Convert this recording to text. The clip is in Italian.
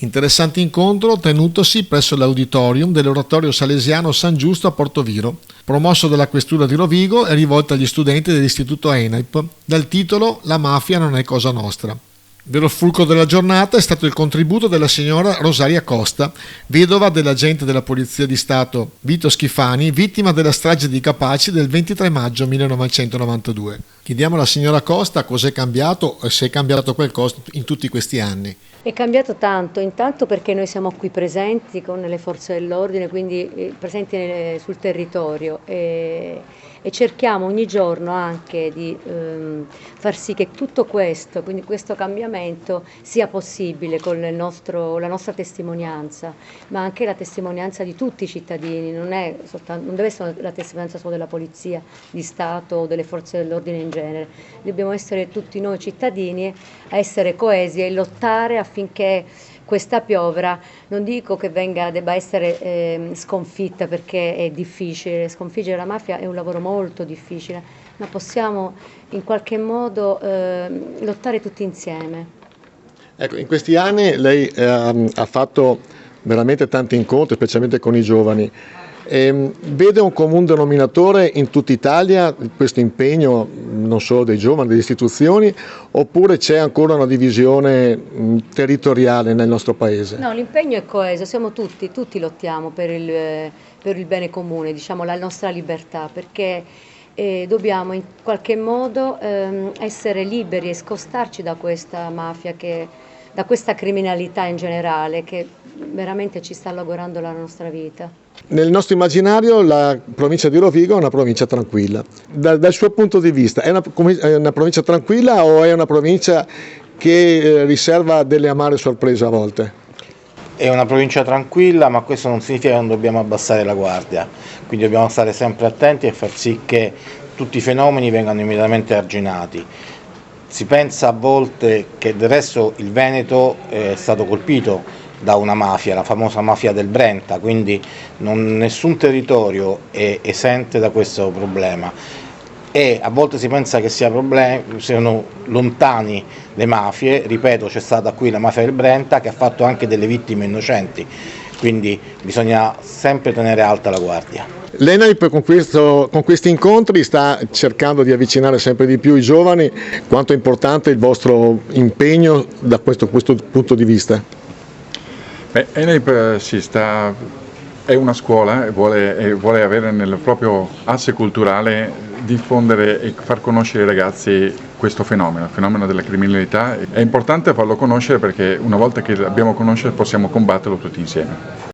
Interessante incontro tenutosi presso l'auditorium dell'Oratorio Salesiano San Giusto a Portoviro, promosso dalla Questura di Rovigo e rivolto agli studenti dell'Istituto ENAIP, dal titolo La mafia non è cosa nostra. Vero fulcro della giornata è stato il contributo della signora Rosaria Costa, vedova dell'agente della Polizia di Stato Vito Schifani, vittima della strage di Capaci del 23 maggio 1992. Chiediamo alla signora Costa cos'è cambiato e se è cambiato qualcosa in tutti questi anni. È cambiato tanto, intanto perché noi siamo qui presenti con le forze dell'ordine, quindi presenti sul territorio e cerchiamo ogni giorno anche di far sì che tutto questo, quindi questo cambiamento sia possibile con la nostra testimonianza, ma anche la testimonianza di tutti i cittadini, non deve essere la testimonianza solo della Polizia di Stato o delle forze dell'ordine in genere, dobbiamo essere tutti noi cittadini a essere coesi e lottare affinché questa piovra, non dico che debba essere sconfitta, perché è difficile, sconfiggere la mafia è un lavoro molto difficile, ma possiamo in qualche modo lottare tutti insieme. Ecco, in questi anni lei ha fatto veramente tanti incontri, specialmente con i giovani. Vede un comune denominatore in tutta Italia questo impegno, non solo dei giovani, delle istituzioni, oppure c'è ancora una divisione territoriale nel nostro paese? No, l'impegno è coeso, siamo tutti lottiamo per il bene comune, diciamo la nostra libertà, perché dobbiamo in qualche modo essere liberi e scostarci da questa mafia, da questa criminalità in generale che veramente ci sta logorando la nostra vita. Nel nostro immaginario la provincia di Rovigo è una provincia tranquilla. Dal suo punto di vista è una provincia tranquilla o è una provincia che riserva delle amare sorprese a volte? È una provincia tranquilla, ma questo non significa che non dobbiamo abbassare la guardia, quindi dobbiamo stare sempre attenti e far sì che tutti i fenomeni vengano immediatamente arginati. Si pensa a volte che del resto il Veneto è stato colpito da una mafia, la famosa mafia del Brenta, quindi nessun territorio è esente da questo problema e a volte si pensa che siano lontani le mafie. Ripeto, c'è stata qui la mafia del Brenta che ha fatto anche delle vittime innocenti, quindi bisogna sempre tenere alta la guardia. L'ENAIP con questi incontri sta cercando di avvicinare sempre di più i giovani. Quanto è importante il vostro impegno da questo punto di vista? ENAIP è una scuola e vuole avere nel proprio asse culturale diffondere e far conoscere ai ragazzi questo fenomeno, il fenomeno della criminalità. È importante farlo conoscere perché una volta che l'abbiamo conosciuto possiamo combatterlo tutti insieme.